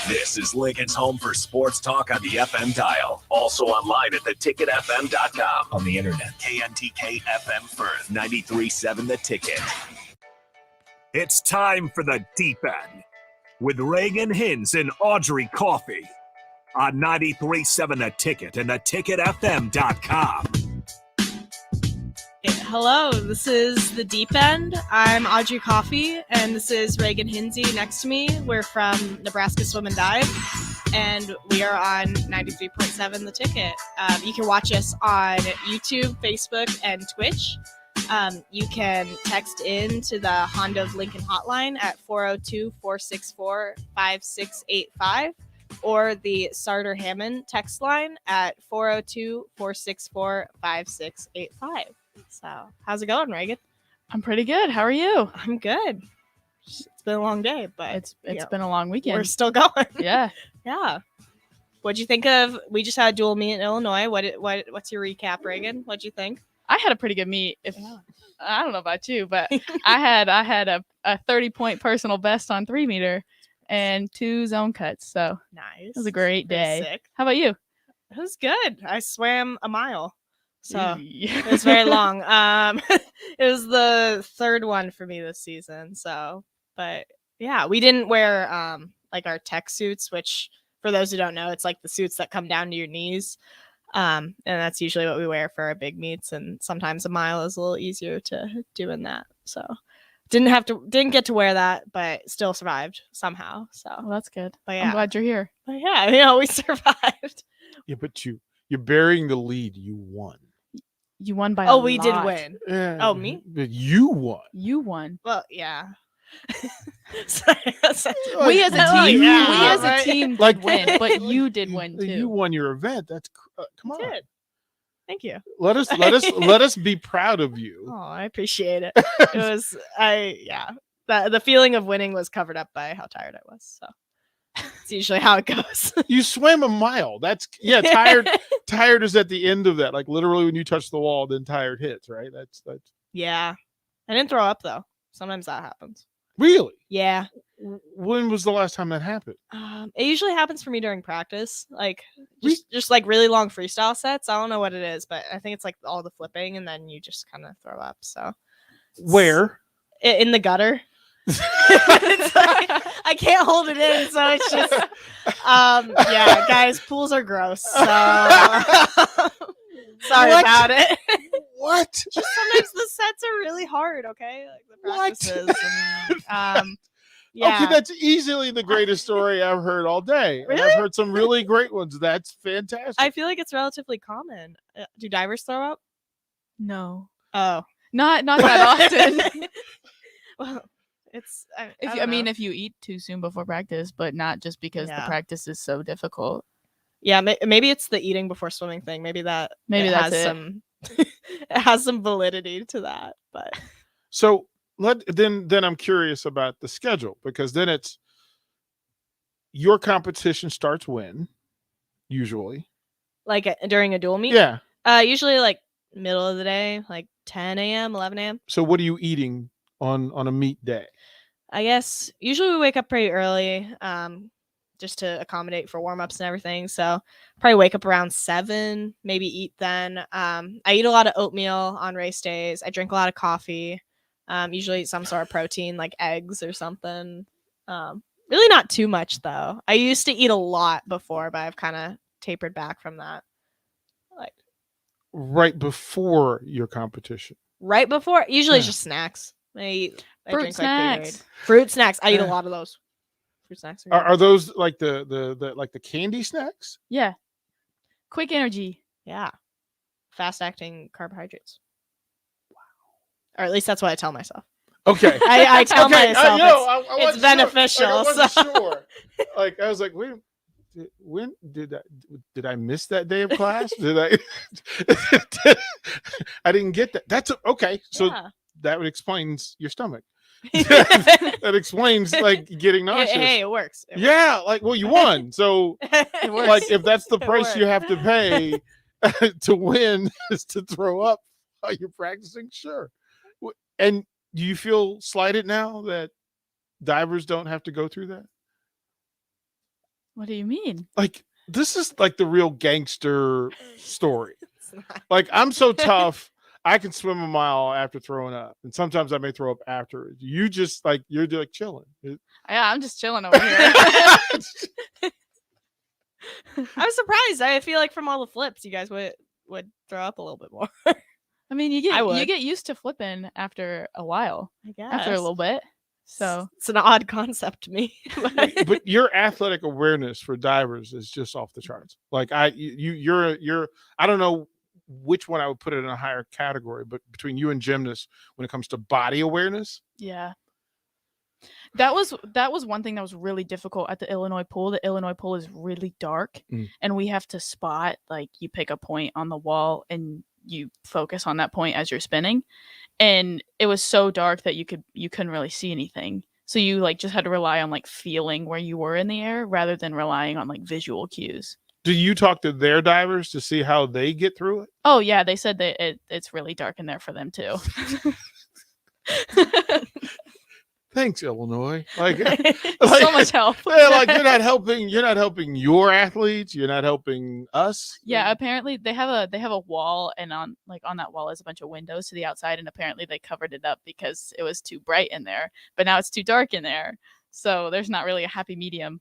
This is Lincoln's home for sports talk on the FM dial. Also online at theticketfm.com. On the internet, KNTK FM Firth, 93.7 The Ticket. It's time for the Deep End with Reagan Hins and Audrey Coffey on 93.7 The Ticket and theticketfm.com. Hello, this is The Deep End. I'm Audrey Coffey, and this is Reagan Hinsey next to me. We're from Nebraska Swim and Dive, and we are on 93.7 The Ticket. You can watch us on YouTube, Facebook, and Twitch. You can text in to the Honda of Lincoln hotline at 402-464-5685 or the Sartor Hammond text line at 402-464-5685. So, how's it going, Reagan? I'm pretty good. How are you? I'm good. It's been a long day, but it's been a long weekend. We're still going. Yeah. Yeah. What'd you think of? We just had a dual meet in Illinois. What's your recap, Reagan? What'd you think? I had a pretty good meet. I don't know about you, but I had a 30-point personal best on 3-meter and 2 zone cuts. So nice. It was a great day. Sick. How about you? It was good. I swam a mile. So it was very long. It was the third one for me this season. So, but yeah, we didn't wear like our tech suits, which for those who don't know, it's like the suits that come down to your knees. And that's usually what we wear for our big meets. And sometimes a mile is a little easier to do in that. So didn't get to wear that, but still survived somehow. So well, that's good. But yeah. I'm glad you're here. But yeah, we survived. Yeah, but you're burying the lead. You won. You won by a lot. We did win. Yeah, me? You won. You won. Well, yeah. We as a team did like, win, but you did win too. You won your event. That's come on. Did. Thank you. Let us be proud of you. Oh, I appreciate it. It was the feeling of winning was covered up by how tired I was. So it's usually how it goes. You swam a mile. That's tired. Tired is at the end of that. Like literally when you touch the wall, then tired hits, right? That's yeah. I didn't throw up though. Sometimes that happens. Really? Yeah. When was the last time that happened? It usually happens for me during practice. Like just like really long freestyle sets. I don't know what it is, but I think it's like all the flipping and then you just kind of throw up. So where? In the gutter. It's like, I can't hold it in, so it's just yeah, guys, pools are gross, so sorry about it. What? Just sometimes the sets are really hard, okay? Like the practices and, yeah. Okay, that's easily the greatest story I've heard all day. Really? And I've heard some really great ones. That's fantastic. I feel like it's relatively common. Do divers throw up? No. Oh. Not that often. Well, it's if you eat too soon before practice, but not just because the practice is so difficult. Yeah, maybe it's the eating before swimming thing. Maybe that's some it has some validity to that. But so then I'm curious about the schedule, because then it's your competition starts when usually, like during a dual meet. Yeah. Usually like middle of the day, like 10 a.m., 11 a.m. So what are you eating on a meet day? I guess usually we wake up pretty early, just to accommodate for warm-ups and everything. So probably wake up around 7, maybe eat then. I eat a lot of oatmeal on race days. I drink a lot of coffee. Usually eat some sort of protein like eggs or something. Really not too much though. I used to eat a lot before, but I've kind of tapered back from that. Like right before your competition. Right before, usually it's just snacks. I fruit snacks. Fruit snacks. I eat a lot of those. Fruit snacks are those like the like the candy snacks? Yeah. Quick energy. Yeah. Fast acting carbohydrates. Wow. Or at least that's what I tell myself. Okay. I tell myself it's beneficial. Sure. Like, I wasn't sure. Like I was like, wait, when did I miss that day of class? Did I? I didn't get that. That's okay. So that explains your stomach. That explains like getting nauseous. Hey, it works. Yeah, like you won. So like if that's the price you have to pay to win is to throw up while you're practicing, sure. And do you feel slighted now that divers don't have to go through that? What do you mean? Like, this is like the real gangster story. It's not. Like, I'm so tough, I can swim a mile after throwing up. And sometimes I may throw up after. You just like, you're like chilling. Yeah, I'm just chilling over here. I was surprised. I feel like from all the flips, you guys would throw up a little bit more. I mean, you I would. get used to flipping after a while, I guess. after a little bit. So it's an odd concept to me. But your athletic awareness for divers is just off the charts. Like you're I don't know which one I would put it in a higher category, but between you and gymnasts, when it comes to body awareness, yeah, that was one thing that was really difficult at the Illinois pool. The Illinois pool is really dark, and we have to spot, like, you pick a point on the wall and you focus on that point as you're spinning. And it was so dark that you couldn't really see anything. So you like just had to rely on like feeling where you were in the air rather than relying on like visual cues. do you talk to their divers to see how they get through it? Oh yeah, they said that it's really dark in there for them too. Thanks, Illinois. Like, So much help. Yeah, like you're not helping your athletes, you're not helping us. Yeah, apparently they have a wall, and on that wall is a bunch of windows to the outside, and apparently they covered it up because it was too bright in there, but now it's too dark in there. So there's not really a happy medium.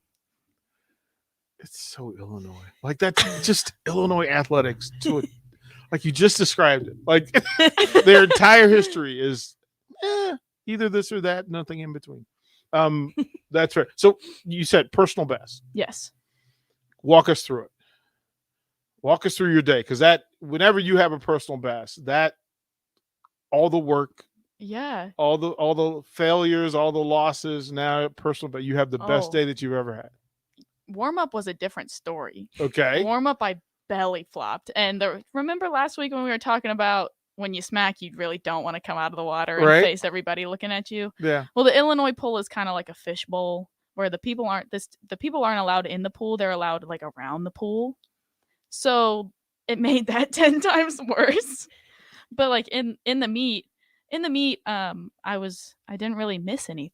It's so Illinois. Like, that's just Illinois athletics to it. Like you just described it. Like their entire history is either this or that, nothing in between. That's right. So you said personal best. Yes. Walk us through it. Walk us through your day, because that whenever you have a personal best, that all the work, Yeah. all the failures, all the losses, now personal, but you have the best day that you've ever had. Warm up was a different story. Okay. Warm up, I belly flopped, and remember last week when we were talking about when you smack, you really don't want to come out of the water and face everybody looking at you. Yeah. Well, the Illinois pool is kind of like a fishbowl where the people aren't allowed in the pool; they're allowed like around the pool. So it made that 10 times worse. But like in the meet, I didn't really miss any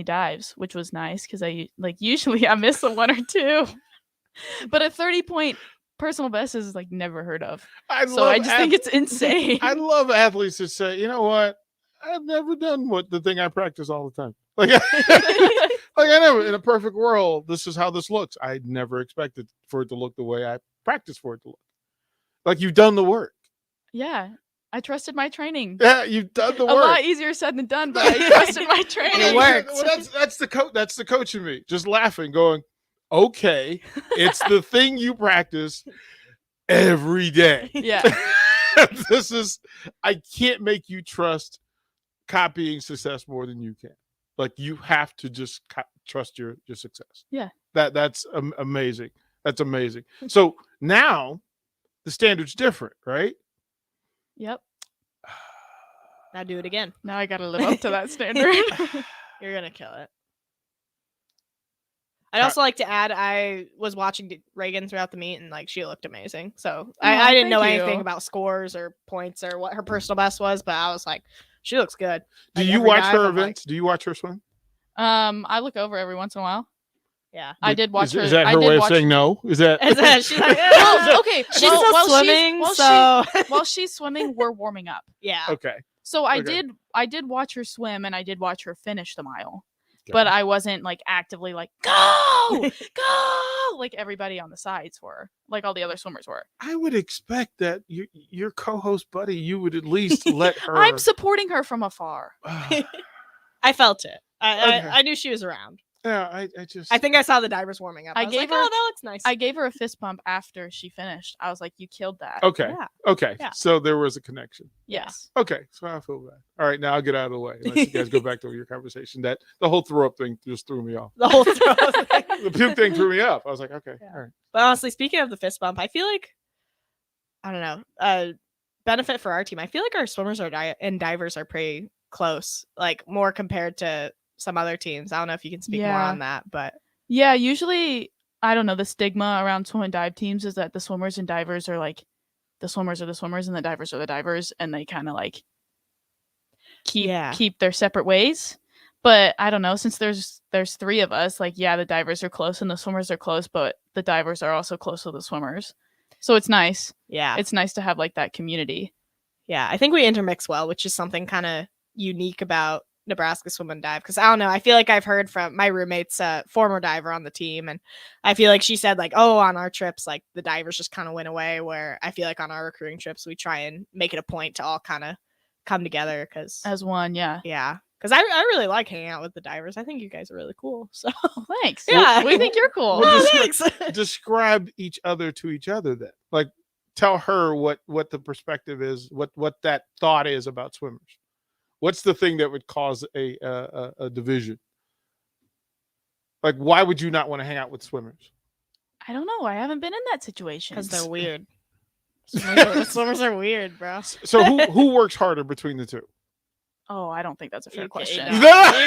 dives, which was nice because I usually I miss a one or two. But a 30-point personal best is like never heard of. I just think it's insane. I love athletes that say, you know what, I've never done the thing I practice all the time. Like, like I never, in a perfect world, this is how this looks. I never expected for it to look the way I practice for it to look. Like, you've done the work. Yeah. I trusted my training. Yeah, you've done the work. A lot easier said than done, but I trusted my training. It worked. Well, that's the coach in me, just laughing, going, okay, it's the thing you practice every day. Yeah. I can't make you trust copying success more than you can. Like, you have to just trust your success. Yeah. That's amazing. That's amazing. So now the standard's different, right? Yep. Now do it again. Now I gotta live up to that standard. You're gonna kill it. I'd also like to add, I was watching Reagan throughout the meet, and like she looked amazing. So I didn't know anything about scores or points or what her personal best was, but I was like, she looks good. Do you watch her events? Do you watch her swim? I look over every once in a while. Yeah, I did watch her. Is that her way of saying no? Is that? She's like, okay. She's still swimming, while she's swimming, we're warming up. Yeah. Okay. So I did watch her swim, and I did watch her finish the mile, but I wasn't like actively like go like everybody on the sides were, like all the other swimmers were. I would expect that your co-host buddy, you would at least let her. I'm supporting her from afar. I felt it. I knew she was around. Yeah, I think I saw the divers warming up. I was like, oh, that looks nice. I gave her a fist pump after she finished. I was like, you killed that. Okay. Yeah. Okay. Yeah. So there was a connection. Yes. Okay. So I feel bad. All right. Now I'll get out of the way. Let you guys go back to your conversation. That the whole throw up thing just threw me off. The whole throw up thing. The puke thing threw me up. I was like, okay. Yeah. All right. But honestly, speaking of the fist bump, I feel like, I don't know, benefit for our team. I feel like our swimmers and divers are pretty close, like more compared to some other teams. I don't know if you can speak more on that, but yeah, usually I don't know, the stigma around swim and dive teams is that the swimmers and divers are like, the swimmers are the swimmers and the divers are the divers, and they kind of like keep their separate ways. But I don't know, since there's there's 3 of us, like, yeah, the divers are close and the swimmers are close, but the divers are also close with the swimmers. So it's nice. Yeah. It's nice to have like that community. Yeah, I think we intermix well, which is something kind of unique about Nebraska Swim and Dive. Because I don't know, I feel like I've heard from my roommate's former diver on the team, and I feel like she said, like, oh, on our trips, like, the divers just kind of went away, where I feel like on our recruiting trips, we try and make it a point to all kind of come together. Because, As one, yeah. yeah, because I really like hanging out with the divers. I think you guys are really cool. So, Well, thanks. Yeah. We think you're cool. Well, oh, just- thanks. Describe each other to each other then. Like, tell her what the perspective is, what that thought is about swimmers. What's the thing that would cause a division? Like, why would you not want to hang out with swimmers? I don't know. I haven't been in that situation. Because they're weird. Swimmers are weird, bro. So who works harder between the two? Oh, I don't think that's a fair question. You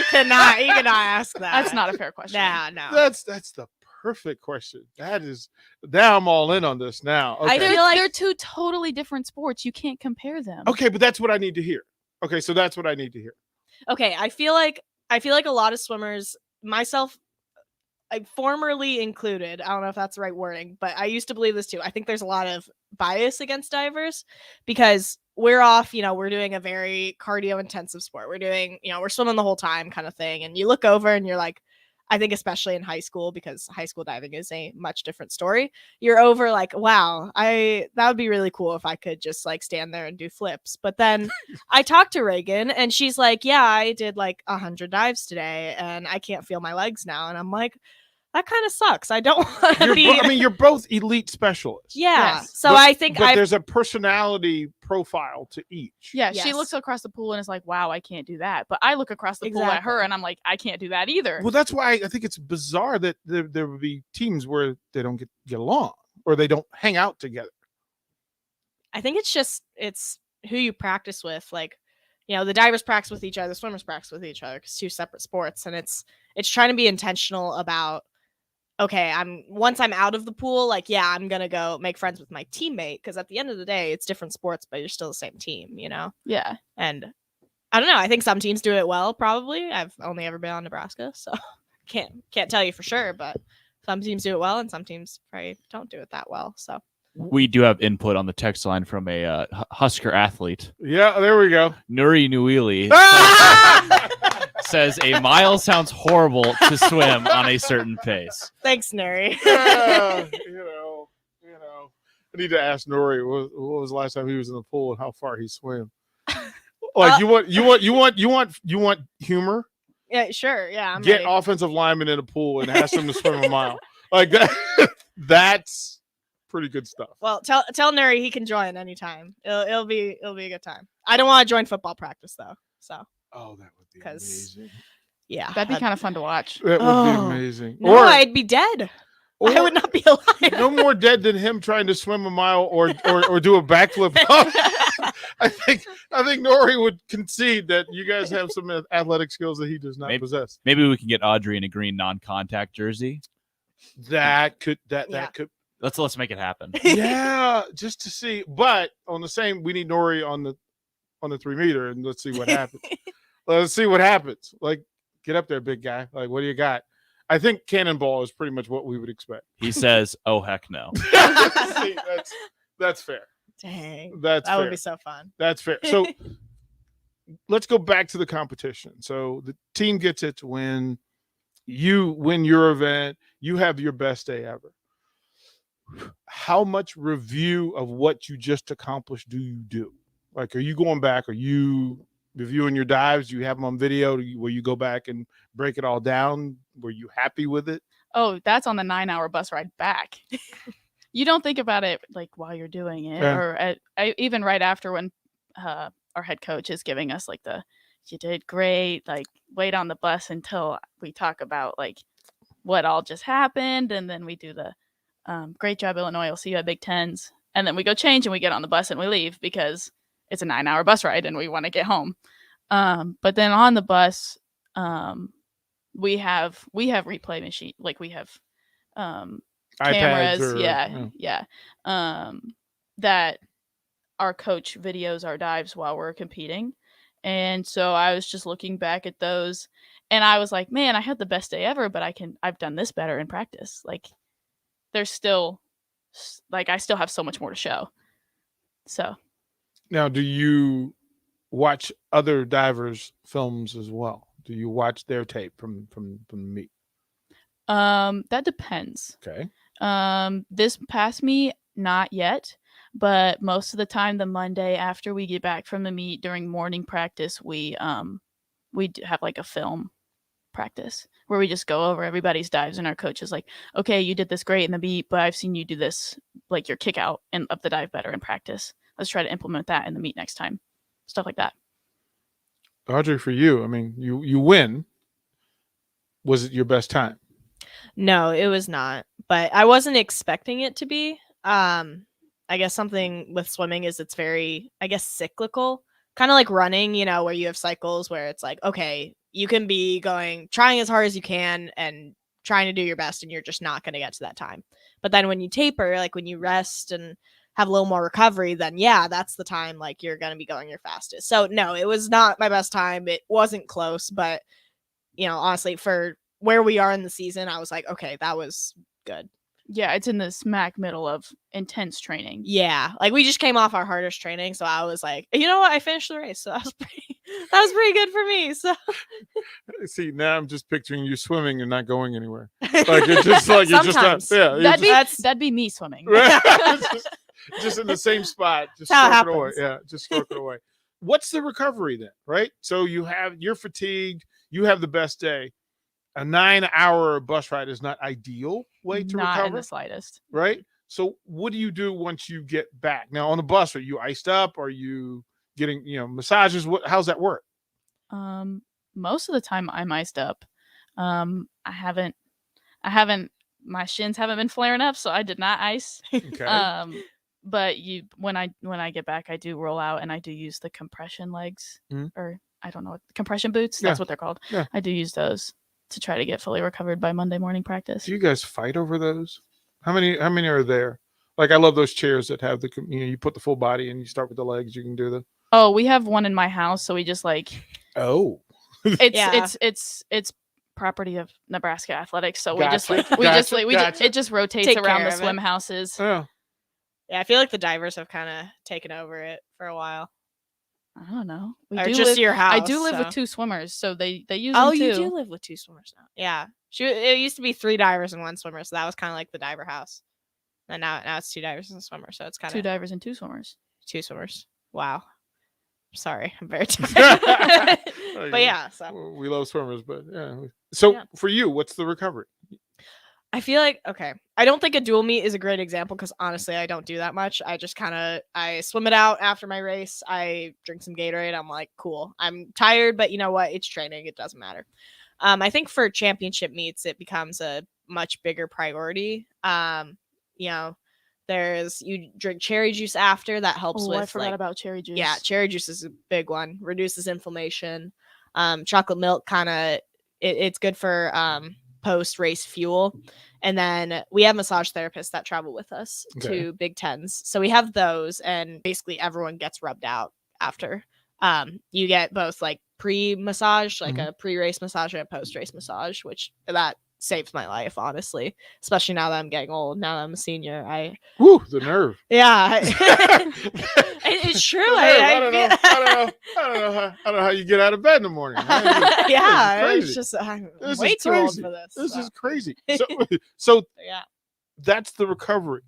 cannot ask that. That's not a fair question. Nah, no. That's the perfect question. That is, now I'm all in on this now. I Okay. feel like They're 2 totally different sports. You can't compare them. Okay, but that's what I need to hear. Okay, so that's what I need to hear. okay, I feel like a lot of swimmers, myself, I formerly included, I don't know if that's the right wording, but I used to believe this too. I think there's a lot of bias against divers because we're off, we're doing a very cardio intensive sport. We're doing, we're swimming the whole time kind of thing. And you look over and you're like, I think especially in high school, because high school diving is a much different story. You're over like, wow, that would be really cool if I could just like stand there and do flips. But then I talked to Reagan and she's like, yeah, I did like 100 dives today and I can't feel my legs now. And I'm like, that kind of sucks. I don't want to be. I mean, you're both elite specialists. Yeah. Yes. So I think there's a personality profile to each. Yeah, she Yes. looks across the pool and is like, wow, I can't do that. But I look across the pool at her Exactly. and I'm like, I can't do that either. Well, that's why I think it's bizarre that there would be teams where they don't get along or they don't hang out together. I think it's who you practice with. Like, the divers practice with each other, the swimmers practice with each other. It's 2 separate sports, and it's trying to be intentional about. Okay, once I'm out of the pool, like, yeah, I'm gonna go make friends with my teammate because at the end of the day, it's different sports, but you're still the same team, Yeah. And I don't know. I think some teams do it well. Probably, I've only ever been on Nebraska, so can't tell you for sure. But some teams do it well, and some teams probably don't do it that well. So We do have input on the text line from a Husker athlete, Yeah, there we go. Nuri Nuili. Says a mile sounds horrible to swim on a certain pace. thanks, Neri. Yeah, I need to ask Nori what was the last time he was in the pool and how far he swam. Like, you want humor? Yeah, sure. Yeah, I'm Get ready. offensive linemen in a pool and ask them to swim a mile. Like that. That's pretty good stuff. Well, tell Neri he can join anytime. It'll be a good time. I don't want to join football practice though. So Oh, that would be 'Cause- amazing. yeah, That'd be kind of fun to watch. That would Oh. be amazing. No, I'd be dead. I would not be alive. no more dead than him trying to swim a mile or do a backflip. I think Nori would concede that you guys have some athletic skills that he does not possess. Maybe we can get Audrey in a green non-contact jersey. That could Yeah. Let's make it happen. yeah, just to see. But on the same, we need Nori on the 3 meter, and let's see what happens. Let's see what happens. Like, get up there, big guy. Like, what do you got? I think cannonball is pretty much what we would expect. He says, "Oh heck no." See, that's fair. Dang, That's that fair. would be so fun. That's fair. So let's go back to the competition. So the team gets it to win. You win your event. You have your best day ever. How much review of what you just accomplished do you do? Like, are you going back? Are you reviewing your dives? Do you have them on video? Where you go back and break it all down? Were you happy with it? Oh, that's on the 9-hour bus ride back. You don't think about it like while you're doing it, Yeah. or even right after when our head coach is giving us like you did great, like wait on the bus until we talk about like what all just happened, and then we do the great job, Illinois. We'll see you at Big Tens, and then we go change and we get on the bus and we leave because it's a 9-hour bus ride and we want to get home. But then on the bus, we have replay machine, like we have cameras, iPads that our coach videos our dives while we're competing. And so I was just looking back at those, And I was like, man, I had the best day ever, but I've done this better in practice. Like, there's still, like, I still have so much more to show. So Now, do you watch other divers' films as well? Do you watch their tape from the meet? that depends. Okay. This past meet, not yet, but most of the time, the Monday after we get back from the meet during morning practice, we have like a film practice where we just go over everybody's dives, and our coach is like, okay, you did this great in the meet, but I've seen you do this, like your kick out and up the dive better in practice. Let's try to implement that in the meet next time. Stuff like that. Audrey, for you, I mean, you win. Was it your best time? No, it was not. But I wasn't expecting it to be. I guess something with swimming is it's very, I guess, cyclical. Kind of like running, you know, where you have cycles where it's like, okay, you can be trying as hard as you can and trying to do your best, and you're just not going to get to that time. But then when you taper, like when you rest and have a little more recovery, then yeah, that's the time like you're going to be going your fastest. So no, it was not my best time. It wasn't close, but you know, honestly, for where we are in the season, I was like, okay, that was good. Yeah, it's in the smack middle of intense training. Yeah, like we just came off our hardest training, so I was like, you know what, I finished the race, so that was pretty good for me. So See, now I'm just picturing you swimming and not going anywhere. Like it's just like you're just not. Sometimes. Yeah, you're That'd be me swimming. just in the same spot, just That's how it stroke it away. happens. Yeah, just stroke it away. What's the recovery then? Right. So you're fatigued. You have the best day. A 9-hour bus ride is not ideal way to Not in recover, the slightest. right? So what do you do once you get back? Now on the bus, are you iced up? Are you getting massages? How's that work? Most of the time I'm iced up. I haven't. My shins haven't been flaring up, so I did not ice. Okay. But when I get back, I do roll out and I do use the compression legs, or I don't know what compression boots. That's what they're called. Yeah. I do use those to try to get fully recovered by Monday morning practice. Do you guys fight over those? How many are there? Like I love those chairs that have you put the full body and you start with the legs. You can do the. Oh, we have one in my house, so we just like. Oh. It's property of Nebraska Athletics, so Gotcha. it just rotates Take around care the of it. swim houses. Yeah. Yeah, I feel like the divers have kind of taken over it for a while. I don't know. Or just your house. I do live so. with 2 swimmers, so they use them too. You do live with 2 swimmers now. Yeah, it used to be 3 divers and 1 swimmer, so that was kind of like the diver house. And now it's 2 divers and a swimmer, so it's kind of 2 divers and 2 swimmers. 2 swimmers. Wow. Sorry, I'm very tired. But yeah, so we love swimmers, but yeah. So for you, what's the recovery? I feel like, okay, I don't think a dual meet is a great example because honestly, I don't do that much. I just I swim it out after my race. I drink some Gatorade. I'm like, cool. I'm tired, but you know what? It's training. It doesn't matter. I think for championship meets, it becomes a much bigger priority. You drink cherry juice after. That helps with. I forgot about cherry juice. Yeah, cherry juice is a big one. Reduces inflammation. Chocolate milk it's good for post-race fuel. And then we have massage therapists that travel with us to Big Tens. So we have those, and basically everyone gets rubbed out after. You get both like pre-massage, like a pre-race massage and a post-race massage, which that saves my life, honestly, especially now that I'm getting old. Now that I'm a senior, the nerve. Yeah. It's true. I don't know how you get out of bed in the morning. It's just I'm way too old for this. This is crazy. So yeah, that's the recovery.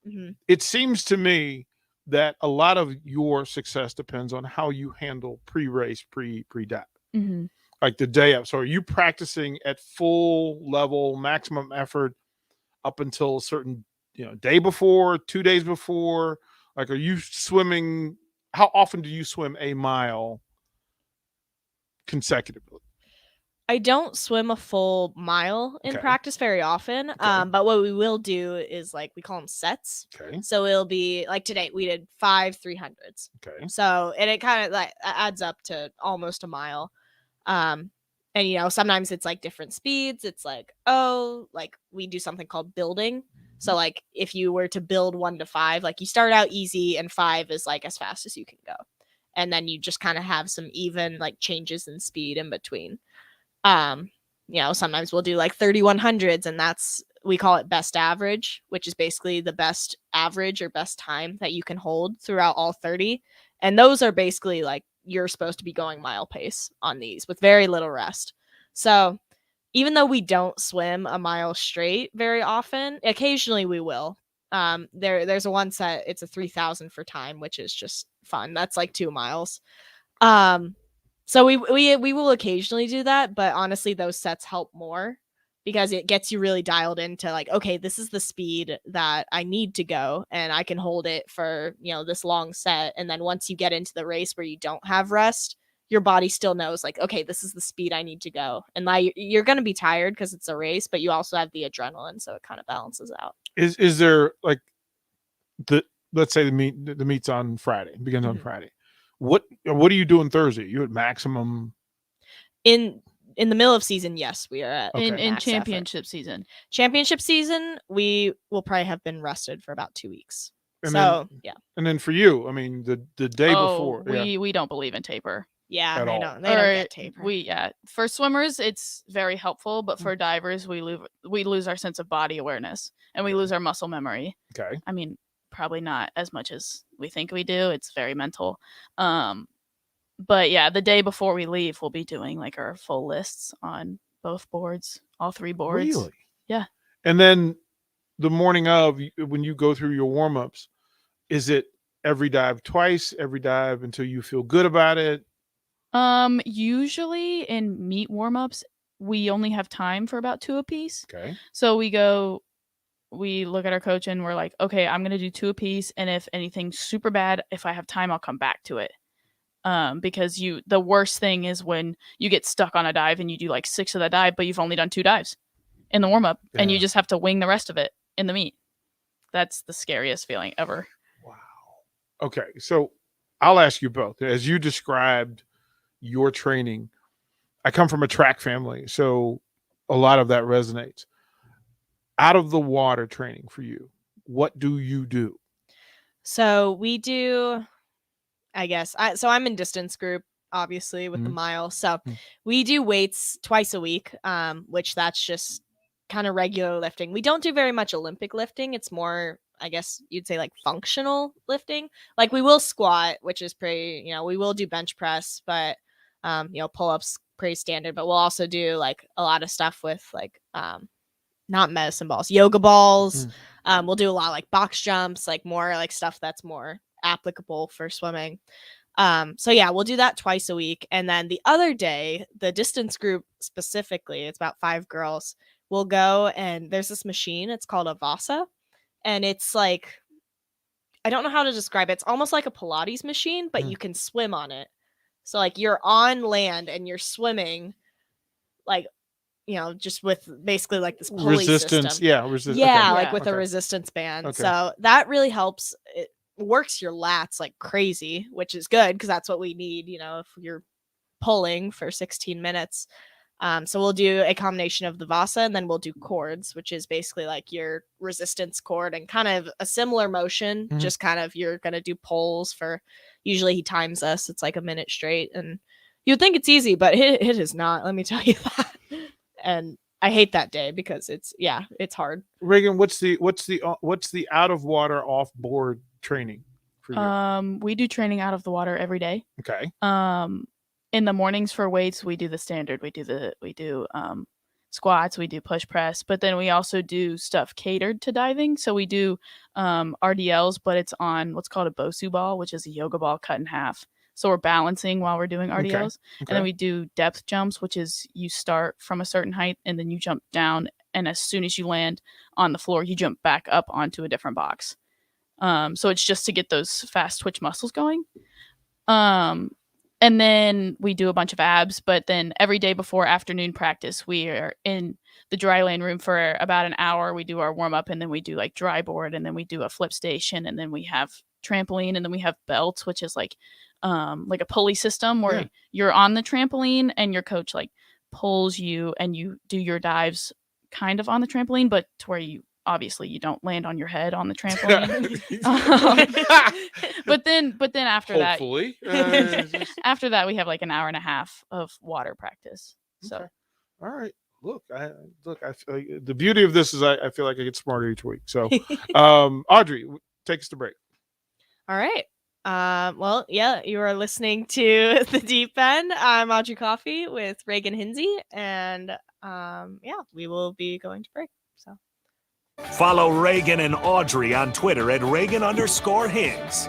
Mm-hmm. It seems to me that a lot of your success depends on how you handle pre-race, pre-dive. Mm-hmm. Like the day up. So are you practicing at full level, maximum effort up until a certain day before, 2 days before? Like, are you swimming? How often do you swim a mile consecutively? I don't swim a full mile in practice very often. But what we will do is like we call them sets. Okay. So it'll be like today we did 5 300s. Okay. So and it kind of like adds up to almost a mile. And sometimes it's like different speeds. It's like, like we do something called building. So like if you were to build 1 to 5, like you start out easy and 5 is like as fast as you can go. And then you just kind of have some even like changes in speed in between. Sometimes we'll do like 3100s, and we call it best average, which is basically the best average or best time that you can hold throughout all 30. And those are basically like you're supposed to be going mile pace on these with very little rest. So even though we don't swim a mile straight very often, occasionally we will. There's a one set, it's a 3000 for time, which is just fun. That's like 2 miles. So we will occasionally do that, but honestly, those sets help more because it gets you really dialed into like, okay, this is the speed that I need to go, and I can hold it for this long set. And then once you get into the race where you don't have rest, your body still knows like, okay, this is the speed I need to go. And like you're gonna be tired because it's a race, but you also have the adrenaline, so it kind of balances out. Is there like let's say the meet's on Friday, begins on Friday. What are you doing Thursday? You at maximum? In the middle of season, yes, we are at in max championship effort. season. Championship season, we will probably have been rested for about 2 weeks. And then and then for you, I mean the day before, we don't believe in taper. Yeah, At all. they don't get taper. For swimmers it's very helpful, but for divers we lose our sense of body awareness and we lose our muscle memory. Okay. I mean, probably not as much as we think we do. It's very mental. But yeah, the day before we leave, we'll be doing like our full lists on both boards, all 3 boards. Really? Yeah. And then the morning of, when you go through your warm-ups, is it every dive twice, every dive until you feel good about it? Usually in meet warm-ups, we only have time for about 2 apiece. Okay. So we look at our coach and we're like, okay, I'm going to do 2 apiece. And if anything's super bad, if I have time, I'll come back to it. Because the worst thing is when you get stuck on a dive and you do like 6 of the dive, but you've only done 2 dives in the warm-up and you just have to wing the rest of it in the meet. That's the scariest feeling ever. Wow. Okay. So I'll ask you both. As you described your training, I come from a track family, so a lot of that resonates. Out of the water training for you, what do you do? So we do, I guess, so I'm in distance group, obviously, with the mile. So we do weights twice a week, which that's just kind of regular lifting. We don't do very much Olympic lifting. It's more, I guess you'd say, like functional lifting. Like we will squat, which is pretty, we will do bench press, but pull-ups pretty standard. But we'll also do like a lot of stuff with like not medicine balls, yoga balls. We'll do a lot of like box jumps, like more like stuff that's more applicable for swimming. So yeah, we'll do that twice a week. And then the other day, the distance group specifically, it's about 5 girls, will go and there's this machine. It's called a Vasa. And it's like, I don't know how to describe it. It's almost like a Pilates machine, but you can swim on it. So like you're on land and you're swimming like, just with basically like this pulley resistance system. Yeah, resistance. Yeah, Okay. like with a resistance band. Okay. So that really helps. It works your lats like crazy, which is good because that's what we need, if you're pulling for 16 minutes. So we'll do a combination of the Vasa and then we'll do cords, which is basically like your resistance cord and kind of a similar motion, just kind of you're going to do pulls for, usually he times us. It's like a minute straight and you'd think it's easy, but it is not, let me tell you that. And I hate that day because it's hard. Reagan, what's the out of water off board training for you? We do training out of the water every day. Okay. In the mornings for weights, we do the standard. We do squats, we do push press, but then we also do stuff catered to diving. So we do RDLs, but it's on what's called a Bosu ball, which is a yoga ball cut in half. So we're balancing while we're doing RDLs. Okay. And then we do depth jumps, which is you start from a certain height and then you jump down. And as soon as you land on the floor, you jump back up onto a different box. So it's just to get those fast twitch muscles going. And then we do a bunch of abs, but then every day before afternoon practice, we are in the dry land room for about an hour. We do our warm up and then we do like dry board and then we do a flip station and then we have trampoline and then we have belts, which is like a pulley system where you're on the trampoline and your coach like pulls you and you do your dives kind of on the trampoline, but to where you obviously you don't land on your head on the trampoline. But then after Hopefully. that, after that we have like an hour and a half of water practice. So All right. Look, I feel like the beauty of this is I feel like I get smarter each week. So, Audrey, take us to break. All right. Well, yeah, you are listening to The Deep End. I'm Audrey Coffey with Reagan Hinsey, and yeah, we will be going to break. So Follow Reagan and Audrey on Twitter at Reagan_Hins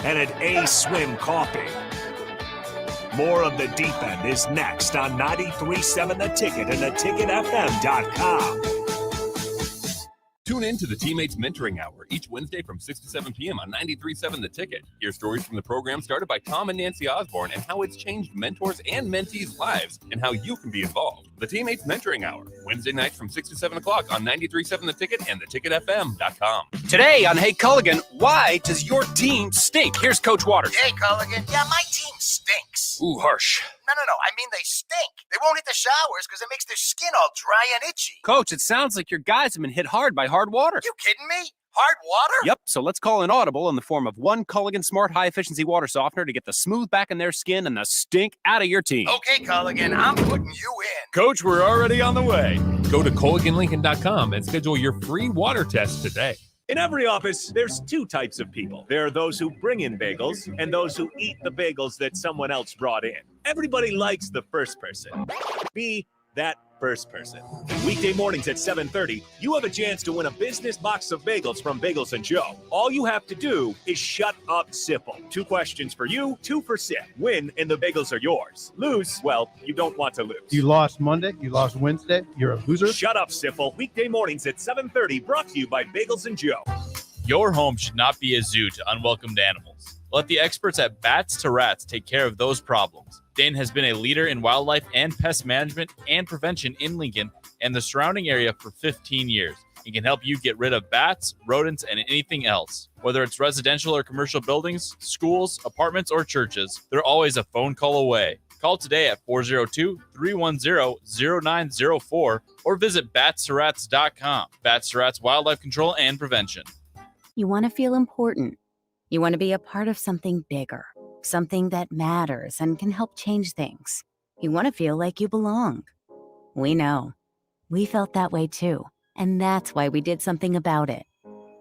and at A Swim More of The Deep End is next on 93.7 The Ticket and theticketfm.com. Tune in to the Teammates Mentoring Hour each Wednesday from 6 to 7 p.m. on 93.7 The Ticket. Hear stories from the program started by Tom and Nancy Osborne and how it's changed mentors and mentees' lives and how you can be involved. The Teammates Mentoring Hour, Wednesday nights from 6 to 7 o'clock on 93.7 The Ticket and theticketfm.com. Today on Hey Culligan, why does your team stink? Here's Coach Waters. Hey Culligan, yeah, my team stinks. Ooh, harsh. No, I mean they stink. They won't hit the showers because it makes their skin all dry and itchy. Coach, it sounds like your guys have been hit hard by hard water. You kidding me? Hard water? Yep, so let's call an audible in the form of one Culligan Smart High Efficiency Water Softener to get the smooth back in their skin and the stink out of your team. Okay, Culligan, I'm putting you in. Coach, we're already on the way. Go to CulliganLincoln.com and schedule your free water test today. In every office, there's two types of people. There are those who bring in bagels and those who eat the bagels that someone else brought in. Everybody likes the first person. Be that first person. Weekday mornings at 7:30, you have a chance to win a business box of bagels from Bagels & Joe. All you have to do is shut up, Sipple. 2 questions for you, 2 for Sip. Win, and the bagels are yours. Lose, well, you don't want to lose. You lost Monday, you lost Wednesday, you're a loser. Shut up, Sipple. Weekday mornings at 7:30, brought to you by Bagels & Joe. Your home should not be a zoo to unwelcomed animals. Let the experts at Bats to Rats take care of those problems. Dane has been a leader in wildlife and pest management and prevention in Lincoln and the surrounding area for 15 years. He can help you get rid of bats, rodents, and anything else. Whether it's residential or commercial buildings, schools, apartments, or churches, they're always a phone call away. Call today at 402-310-0904 or visit batstoRats.com. Bats to Rats Wildlife Control and Prevention. You want to feel important. You want to be a part of something bigger, something that matters and can help change things. You want to feel like you belong. We know. We felt that way too, and that's why we did something about it.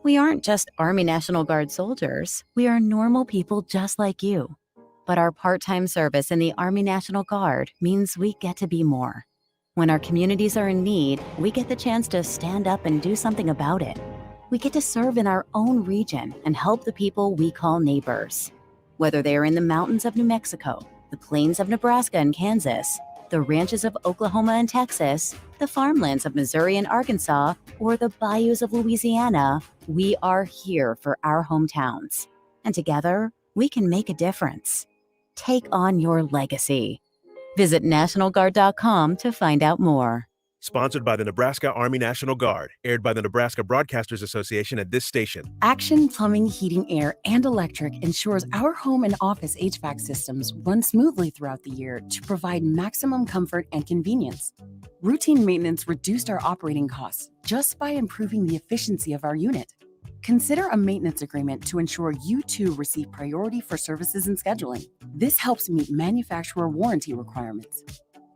We aren't just Army National Guard soldiers. We are normal people just like you. But our part-time service in the Army National Guard means we get to be more. When our communities are in need, we get the chance to stand up and do something about it. We get to serve in our own region and help the people we call neighbors. Whether they are in the mountains of New Mexico, the plains of Nebraska and Kansas, the ranches of Oklahoma and Texas, the farmlands of Missouri and Arkansas, or the bayous of Louisiana, we are here for our hometowns. And together, we can make a difference. Take on your legacy. Visit NationalGuard.com to find out more. Sponsored by the Nebraska Army National Guard. Aired by the Nebraska Broadcasters Association at this station. Action Plumbing, Heating, Air, and Electric ensures our home and office HVAC systems run smoothly throughout the year to provide maximum comfort and convenience. Routine maintenance reduced our operating costs just by improving the efficiency of our unit. Consider a maintenance agreement to ensure you too receive priority for services and scheduling. This helps meet manufacturer warranty requirements.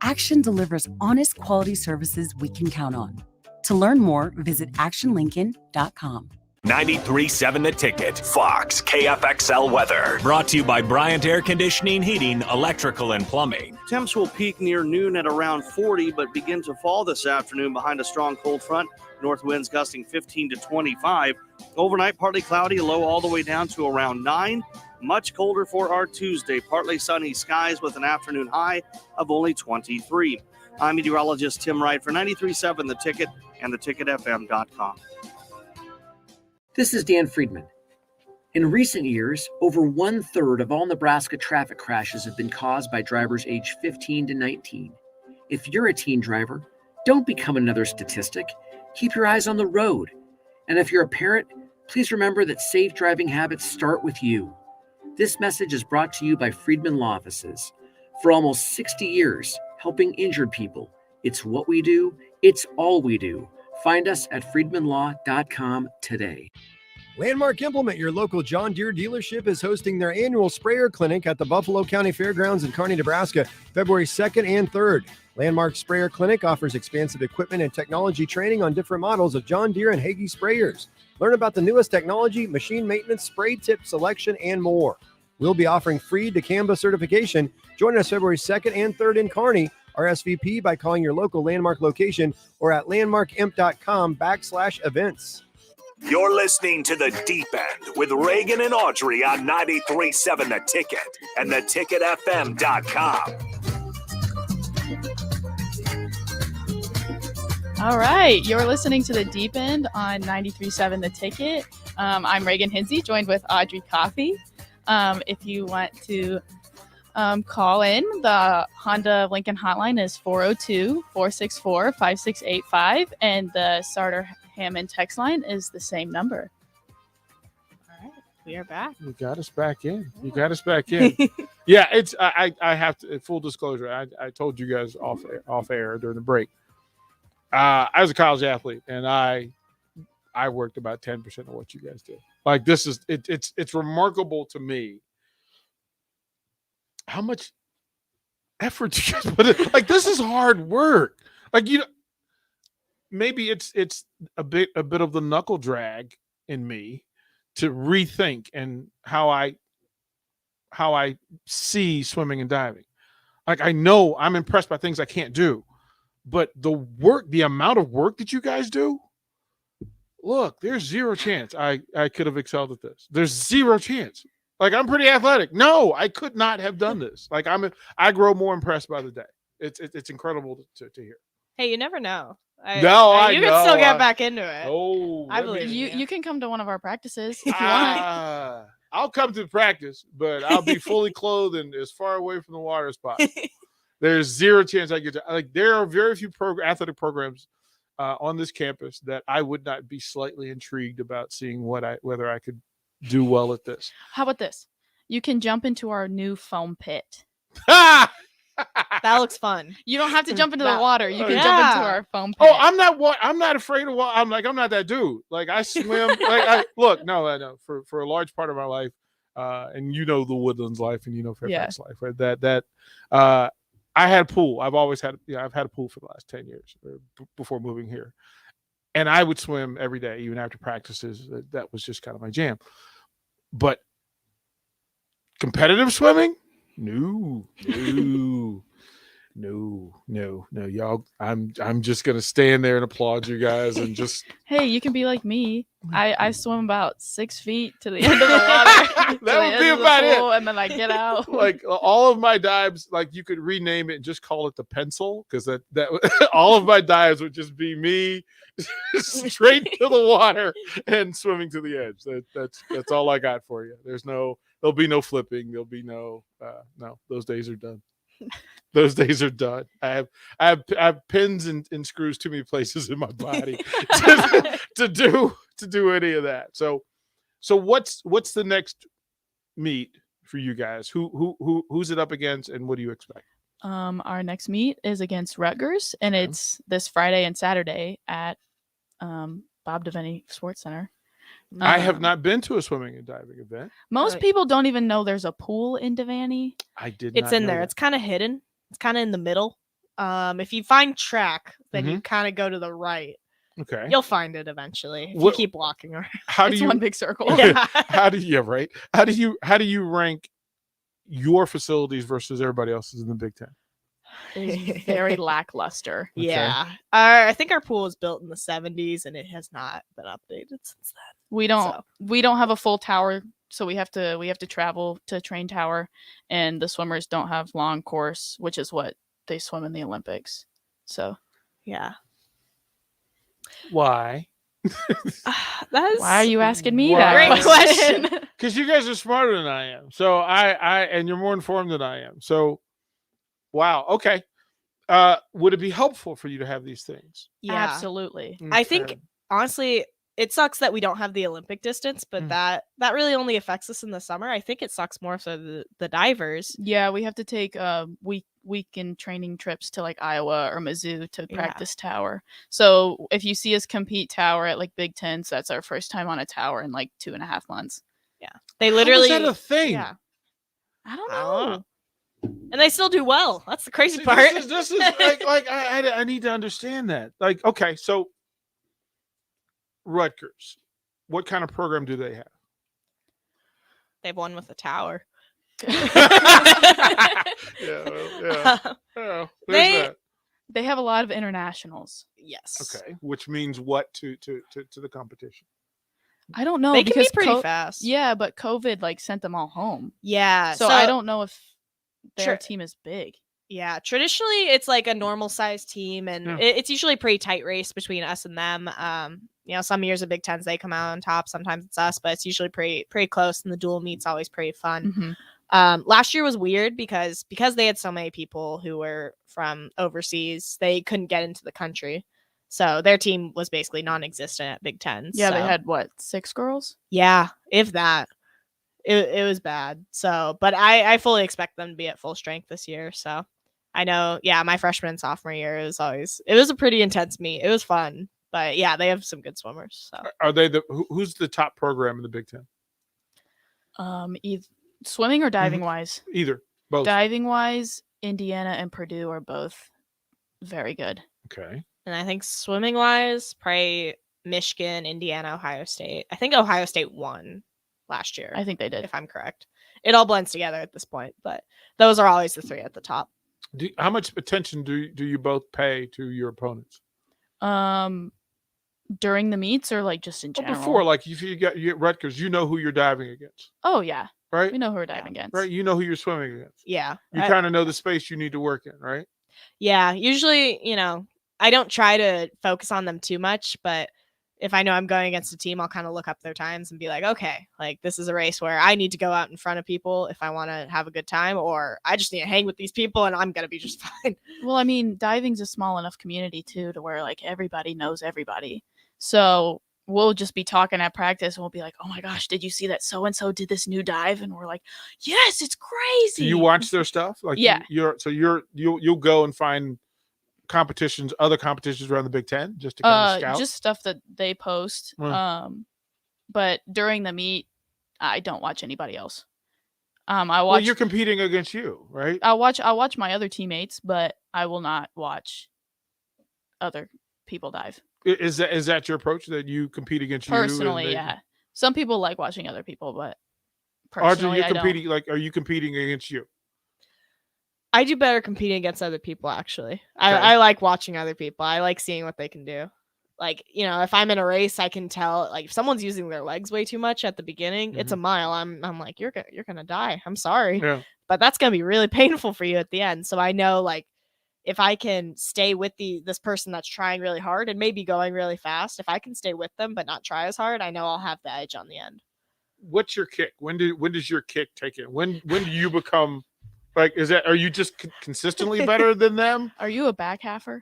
Action delivers honest quality services we can count on. To learn more, visit actionlincoln.com. 93.7 The Ticket, Fox, KFXL weather. Brought to you by Bryant Air Conditioning, Heating, Electrical, and Plumbing. Temps will peak near noon at around 40, but begin to fall this afternoon behind a strong cold front. North winds gusting 15 to 25. Overnight, partly cloudy, low all the way down to around 9. Much colder for our Tuesday. Partly sunny skies with an afternoon high of only 23. I'm meteorologist Tim Wright for 93.7 The Ticket and theticketfm.com. This is Dan Friedman. In recent years, over 1/3 of all Nebraska traffic crashes have been caused by drivers aged 15 to 19. If you're a teen driver, don't become another statistic. Keep your eyes on the road. And if you're a parent, please remember that safe driving habits start with you. This message is brought to you by Friedman Law Offices. For almost 60 years, helping injured people. It's what we do. It's all we do. Find us at friedmanlaw.com today. Landmark Implement, your local John Deere dealership, is hosting their annual sprayer clinic at the Buffalo County Fairgrounds in Kearney, Nebraska, February 2nd and 3rd. Landmark Sprayer Clinic offers expansive equipment and technology training on different models of John Deere and Hagie sprayers. Learn about the newest technology, machine maintenance, spray tip selection, and more. We'll be offering free dicamba certification. Join us February 2nd and 3rd in Kearney. RSVP by calling your local Landmark location or at landmarkimp.com/events. You're listening to The Deep End with Reagan and Audrey on 93.7 The Ticket and theticketfm.com. All right, you're listening to The Deep End on 93.7 The Ticket. I'm Reagan Hinsey, joined with Audrey Coffey. If you want to call in, the Honda Lincoln hotline is 402-464-5685, and the Sartor Hammond text line is the same number. All right, we are back. You got us back in. Yeah, it's I have to, full disclosure, I told you guys off air during the break. I was a college athlete, and I worked about 10% of what you guys did. Like, this is it's remarkable to me how much effort you guys put in. Like, this is hard work. Like, maybe it's a bit of the knuckle drag in me to rethink and how I see swimming and diving. Like, I know I'm impressed by things I can't do, but the amount of work that you guys do, look, there's zero chance I could have excelled at this. There's zero chance. Like, I'm pretty athletic. No, I could not have done this. Like, I grow more impressed by the day. It's incredible to hear. Hey, you never know. You can still get back into it. Oh, I believe you can come to one of our practices if you want. I'll come to practice, but I'll be fully clothed and as far away from the water as possible. There's zero chance I get to. Like, there are very few athletic programs on this campus that I would not be slightly intrigued about seeing whether I could do well at this. How about this? You can jump into our new foam pit. That looks fun. You don't have to jump into the water. You can jump into our foam pit. Oh, I'm not afraid of water. I'm not that dude. Like, I swim. No. For a large part of my life, and the Woodlands life, and Fairfax life, right? That I had a pool. I've always had. I've had a pool for the last 10 years before moving here, and I would swim every day, even after practices. That was just kind of my jam. But competitive swimming? No, y'all. I'm just gonna stand there and applaud you guys and just. Hey, you can be like me. I swim about 6 feet to the end of the water. That would be about it. And then I get out. Like, all of my dives, like, you could rename it and just call it the pencil, because that all of my dives would just be me straight to the water and swimming to the edge. That's all I got for you. There'll be no flipping. There'll be no. Those days are done. Those days are done. I have pins and screws too many places in my body to do any of that. So what's the next meet for you guys? Who's it up against, and what do you expect? Our next meet is against Rutgers, and it's this Friday and Saturday at Bob Devaney Sports Center. I have not been to a swimming and diving event. Most people don't even know there's a pool in Devaney. It's in there. That. It's kind of hidden. It's kind of in the middle. If you find track, then you kind of go to the right. Okay. You'll find it eventually if you keep walking around. It's one big circle. Yeah. How do you rank your facilities versus everybody else's in the Big Ten? It's very lackluster. Yeah. I think our pool was built in the 70s and it has not been updated since then. We don't have a full tower, so we have to travel to train tower, and the swimmers don't have long course, which is what they swim in the Olympics. So, yeah. Why? Why are you asking me that? Great question. Because you guys are smarter than I am. So and you're more informed than I am. So, wow. Okay. Would it be helpful for you to have these things? Yeah, absolutely. Okay. I think honestly, it sucks that we don't have the Olympic distance, but that really only affects us in the summer. I think it sucks more for the divers. Yeah, we have to take weekend training trips to like Iowa or Mizzou to practice tower. So if you see us compete tower at like Big Tens, that's our first time on a tower in like 2.5 months. Yeah, they literally. How is that a thing? Yeah, I don't know. And they still do well. That's the crazy See, part. This is like I need to understand that. Like, okay, so Rutgers, what kind of program do they have? They've won with the tower. They have a lot of internationals. Yes. Okay, which means what to the competition? I don't know. They can be because pretty fast. Yeah, but COVID like sent them all home. Yeah. So I don't know if their team is big. Yeah, traditionally it's like a normal sized team, and it's usually a pretty tight race between us and them. Some years of Big Tens they come out on top. Sometimes it's us, but it's usually pretty close, and the dual meet's always pretty fun. Last year was weird because they had so many people who were from overseas, they couldn't get into the country. So their team was basically non-existent at Big Ten. Yeah, they had 6 girls? Yeah, if that. It was bad. So, but I fully expect them to be at full strength this year. So I know, my freshman and sophomore year it was a pretty intense meet. It was fun. But yeah, they have some good swimmers. So Are they who's the top program in the Big Ten? Swimming or diving wise? Either. Both. Diving wise, Indiana and Purdue are both very good. Okay. And I think swimming wise, probably Michigan, Indiana, Ohio State. I think Ohio State won last year. I think they did. If I'm correct. It all blends together at this point, but those are always the 3 at the top. How much attention do you both pay to your opponents? During the meets or like just in general? Before, like if you get Rutgers, you know who you're diving against. Oh yeah. Right? We know who we're diving against. Right? You know who you're swimming against. Yeah. You kind of know the space you need to work in, right? Yeah. Usually, I don't try to focus on them too much, but if I know I'm going against a team, I'll kind of look up their times and be like, okay, like this is a race where I need to go out in front of people if I want to have a good time, or I just need to hang with these people and I'm going to be just fine. Well, I mean, diving's a small enough community too, to where like everybody knows everybody. So we'll just be talking at practice and we'll be like, oh my gosh, did you see that so-and-so did this new dive? And we're like, yes, it's crazy. Do you watch their stuff? Like, yeah. You'll go and find other competitions around the Big Ten just to kind of scout? Just stuff that they post. But during the meet, I don't watch anybody else. Well, you're competing against you, right? I'll watch my other teammates, but I will not watch other people dive. Is that your approach, that you compete against you? Personally, yeah. Some people like watching other people, but personally, are you competing against you? I do better competing against other people, actually. Okay. I like watching other people. I like seeing what they can do. Like, if I'm in a race, I can tell, like, if someone's using their legs way too much at the beginning, it's a mile. I'm like, you're gonna die. I'm sorry. Yeah. But that's gonna be really painful for you at the end. So I know, like, if I can stay with this person that's trying really hard and maybe going really fast, if I can stay with them but not try as hard, I know I'll have the edge on the end. What's your kick? When does your kick take it? When do you become like? Are you just consistently better than them? Are you a back halfer?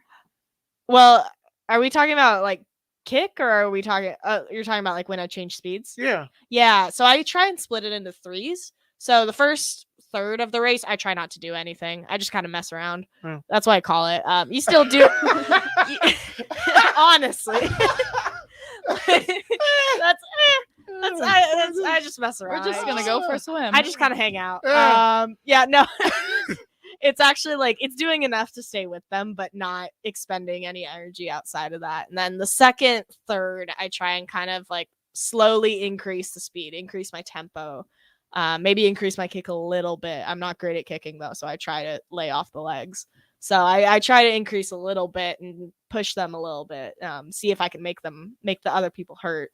Well, are we talking about like kick, or are we talking? You're talking about like when I change speeds? Yeah. Yeah. So I try and split it into 3s. So the first third of the race, I try not to do anything. I just kind of mess around. That's why I call it. You still do. Honestly, I just mess around. We're just gonna go for a swim. I just kind of hang out. No. It's actually like it's doing enough to stay with them, but not expending any energy outside of that. And then the second third, I try and kind of like slowly increase the speed, increase my tempo. Maybe increase my kick a little bit. I'm not great at kicking though, so I try to lay off the legs. So I try to increase a little bit and push them a little bit. See if I can make the other people hurt.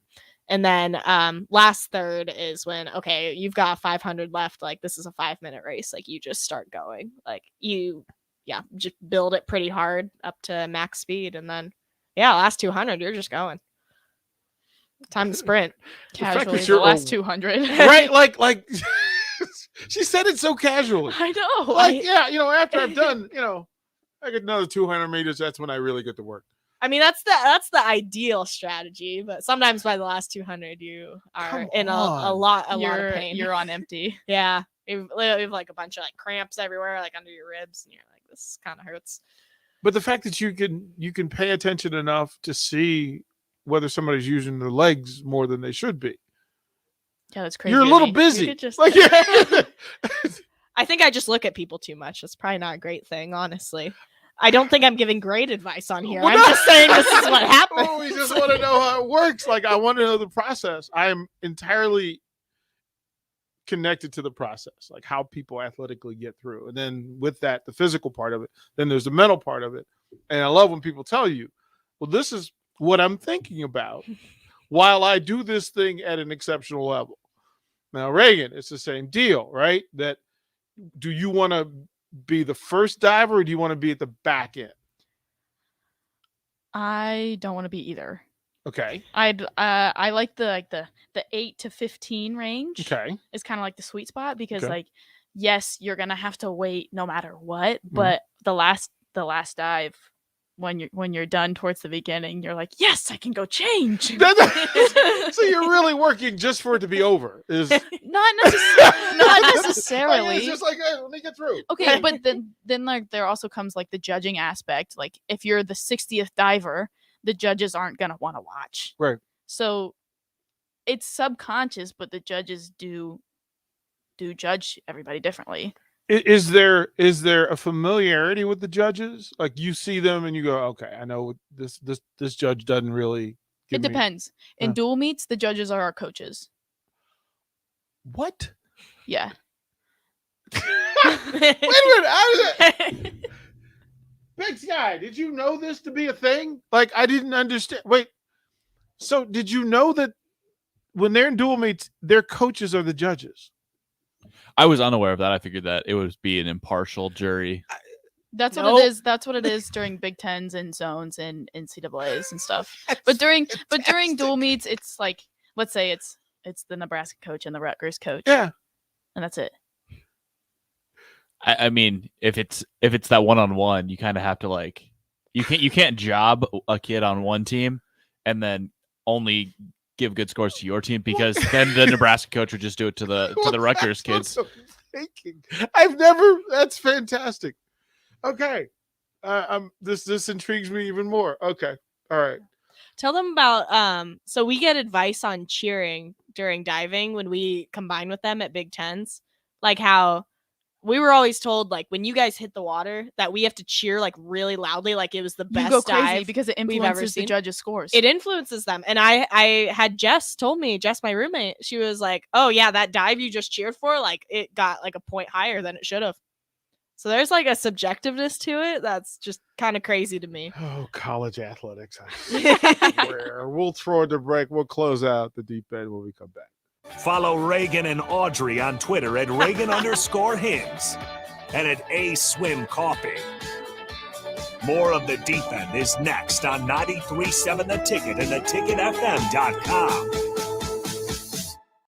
And then last third is when, okay, you've got 500 left. Like this is a 5-minute race. Like you just start going. Like just build it pretty hard up to max speed, and then last 200 you're just going. Time to sprint. Casually, the last 200. Right? Like she said it so casually. I know. Like, after I'm done, I get another 200 meters. That's when I really get to work. I mean, that's the ideal strategy, but sometimes by the last 200, you are in a lot of pain. You're on empty. Yeah. You have like a bunch of like cramps everywhere, like under your ribs, and you're like, this kind of hurts. But the fact that you can pay attention enough to see whether somebody's using their legs more than they should be. Yeah, that's crazy. You're a little busy. Just... Like, I think I just look at people too much. That's probably not a great thing, honestly. I don't think I'm giving great advice on here. I'm just saying this is what happens. Oh, we just want to know how it works. Like, I want to know the process. I am entirely connected to the process, like how people athletically get through. And then with that, the physical part of it, then there's the mental part of it. And I love when people tell you, well, this is what I'm thinking about while I do this thing at an exceptional level. Now, Reagan, it's the same deal, right? That do you want to be the first diver or do you want to be at the back end? I don't want to be either. Okay. I like the 8 to 15 range. Okay. Is kind of like the sweet spot because Okay. like, yes, you're gonna have to wait no matter what, but the last dive, when you're done towards the beginning, you're like, yes, I can go change. So you're really working just for it to be over. Is Not necessarily. It's just like, hey, let me get through. Okay, but then like there also comes like the judging aspect. Like if you're the 60th diver, the judges aren't gonna want to watch. Right. So it's subconscious, but the judges do judge everybody differently. Is there a familiarity with the judges? Like you see them and you go, okay, I know this judge doesn't really. It depends. In dual meets, the judges are our coaches. What? Yeah. Wait a minute. Big Sky, did you know this to be a thing? Like, I didn't understand. Wait, so did you know that when they're in dual meets, their coaches are the judges? I was unaware of that. I figured that it would be an impartial jury. That's what it is. That's what it is during Big Tens and zones and NCAAs and stuff. But during dual meets, it's like, let's say it's the Nebraska coach and the Rutgers coach. Yeah. And that's it. I mean, if it's that one-on-one, you kind of have to like, you can't job a kid on one team and then only give good scores to your team, because then the Nebraska coach would just do it to the Rutgers kids. That's fantastic. Okay. This intrigues me even more. Okay. All right. Tell them about so we get advice on cheering during diving when we combine with them at Big Tens. Like how we were always told, like, when you guys hit the water, that we have to cheer like really loudly, like it was the best. You go crazy dive because it influences the judges' scores. It influences them. And I had Jess, my roommate, she was like, oh yeah, that dive you just cheered for, like it got like a point higher than it should have. So there's like a subjectiveness to it that's just kind of crazy to me. Oh, college athletics. I swear. We'll throw it to break. We'll close out the deep end when we come back. Follow Reagan and Audrey on Twitter at Reagan_Higgs and at ASwimCoffee. More of the deep end is next on 93.7 The Ticket and theticketfm.com.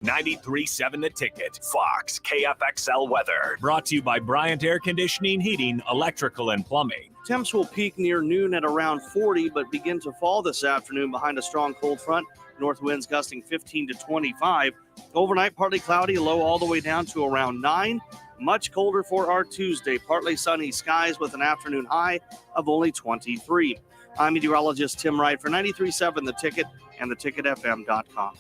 93.7 The Ticket, Fox, KFXL weather. Brought to you by Bryant Air Conditioning, Heating, Electrical, and Plumbing. Temps will peak near noon at around 40, but begin to fall this afternoon behind a strong cold front. North winds gusting 15 to 25. Overnight, partly cloudy, low all the way down to around 9. Much colder for our Tuesday. Partly sunny skies with an afternoon high of only 23. I'm meteorologist Tim Wright for 93.7 The Ticket and theticketfm.com.